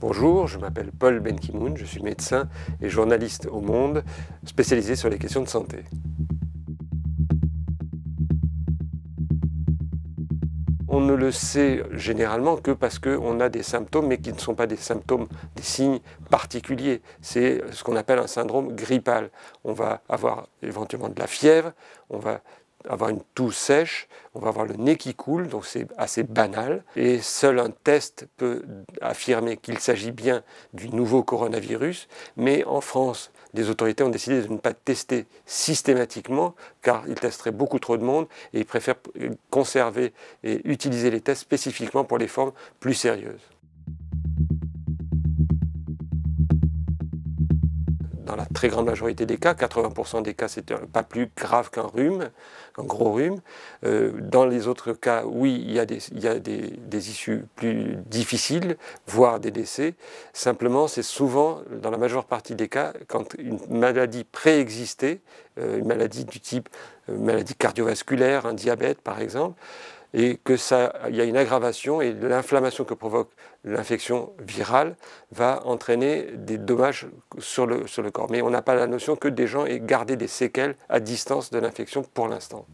Bonjour, je m'appelle Paul Benkimoun, je suis médecin et journaliste au Monde, spécialisé sur les questions de santé. On ne le sait généralement que parce qu'on a des symptômes, mais qui ne sont pas des symptômes, des signes particuliers. C'est ce qu'on appelle un syndrome grippal. On va avoir éventuellement de la fièvre, on va avoir une toux sèche, on va avoir le nez qui coule, donc c'est assez banal. Et seul un test peut affirmer qu'il s'agit bien du nouveau coronavirus. Mais en France, les autorités ont décidé de ne pas tester systématiquement, car ils testeraient beaucoup trop de monde et ils préfèrent conserver et utiliser les tests spécifiquement pour les formes plus sérieuses. Dans la très grande majorité des cas, 80% des cas, c'est pas plus grave qu'un rhume, un gros rhume. Dans les autres cas, oui, il y a des issues plus difficiles, voire des décès. Simplement, c'est souvent, dans la majeure partie des cas, quand une maladie préexistait, une maladie du type maladie cardiovasculaire, un diabète par exemple, et qu'il y a une aggravation et l'inflammation que provoque l'infection virale va entraîner des dommages sur le corps. Mais on n'a pas la notion que des gens aient gardé des séquelles à distance de l'infection pour l'instant.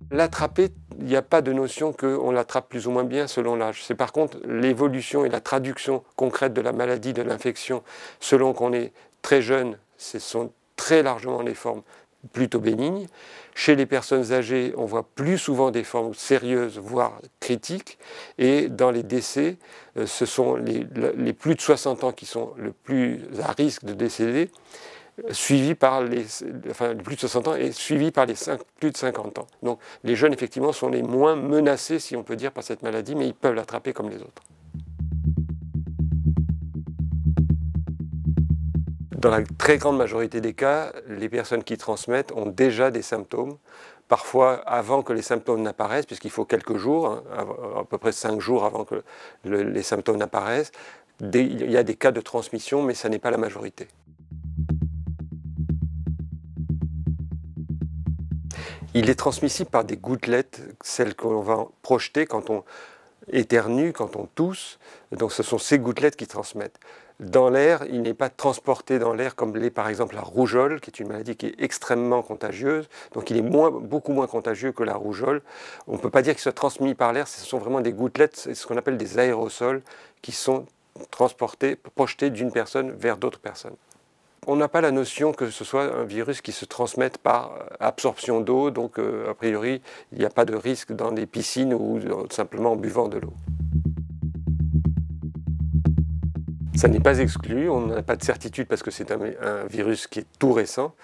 L'attraper, il n'y a pas de notion qu'on l'attrape plus ou moins bien selon l'âge. C'est par contre l'évolution et la traduction concrète de la maladie, de l'infection, selon qu'on est très jeune, ce sont très largement les formes plutôt bénignes. Chez les personnes âgées, on voit plus souvent des formes sérieuses, voire critiques. Et dans les décès, ce sont les plus de 60 ans qui sont le plus à risque de décéder, suivis par les plus de 60 ans et suivis par les plus de 50 ans. Donc les jeunes, effectivement, sont les moins menacés, si on peut dire, par cette maladie, mais ils peuvent l'attraper comme les autres. Dans la très grande majorité des cas, les personnes qui transmettent ont déjà des symptômes, parfois avant que les symptômes n'apparaissent, puisqu'il faut quelques jours, hein, à peu près 5 jours avant que les symptômes n'apparaissent. Il y a des cas de transmission, mais ça n'est pas la majorité. Il est transmissible par des gouttelettes, celles qu'on va projeter quand on éternue, quand on tousse. Donc ce sont ces gouttelettes qui transmettent. Dans l'air, il n'est pas transporté dans l'air comme l'est par exemple la rougeole, qui est une maladie qui est extrêmement contagieuse. Donc il est beaucoup moins contagieux que la rougeole. On ne peut pas dire qu'il soit transmis par l'air, ce sont vraiment des gouttelettes, c'est ce qu'on appelle des aérosols, qui sont transportés, projetés d'une personne vers d'autres personnes. On n'a pas la notion que ce soit un virus qui se transmette par absorption d'eau, donc a priori il n'y a pas de risque dans les piscines ou simplement en buvant de l'eau. Ça n'est pas exclu, on n'a pas de certitude parce que c'est un virus qui est tout récent,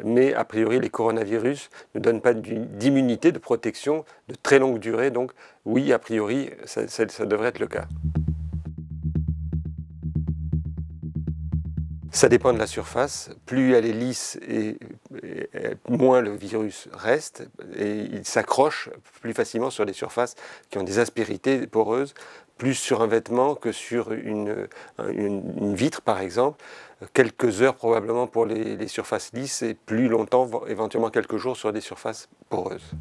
mais a priori les coronavirus ne donnent pas d'immunité, de protection de très longue durée, donc oui, a priori ça devrait être le cas. Ça dépend de la surface, plus elle est lisse et moins le virus reste et il s'accroche plus facilement sur des surfaces qui ont des aspérités poreuses, plus sur un vêtement que sur une vitre par exemple, quelques heures probablement pour les surfaces lisses et plus longtemps, éventuellement quelques jours sur des surfaces poreuses.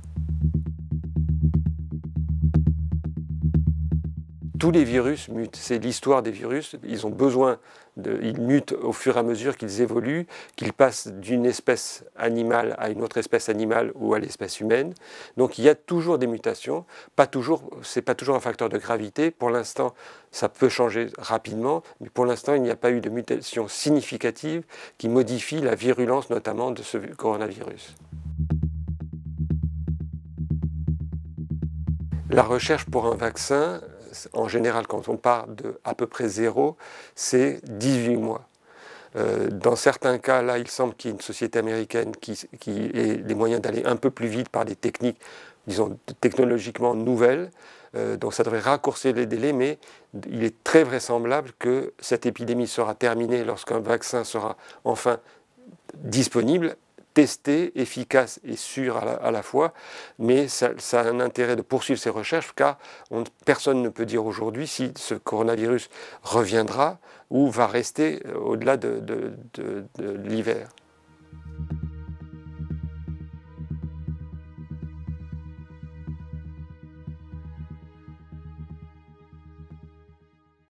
Tous les virus mutent, c'est l'histoire des virus, ils ont besoin ils mutent au fur et à mesure qu'ils évoluent, qu'ils passent d'une espèce animale à une autre espèce animale ou à l'espèce humaine. Donc il y a toujours des mutations, c'est pas toujours un facteur de gravité, pour l'instant ça peut changer rapidement, mais pour l'instant il n'y a pas eu de mutation significative qui modifie la virulence notamment de ce coronavirus. La recherche pour un vaccin, en général, quand on part de à peu près zéro, c'est 18 mois. Dans certains cas, là, il semble qu'il y ait une société américaine qui ait les moyens d'aller un peu plus vite par des techniques, disons, technologiquement nouvelles. Donc ça devrait raccourcir les délais, mais il est très vraisemblable que cette épidémie sera terminée lorsqu'un vaccin sera enfin disponible, testé, efficace et sûr à la fois, mais ça a un intérêt de poursuivre ces recherches car personne ne peut dire aujourd'hui si ce coronavirus reviendra ou va rester au-delà de l'hiver.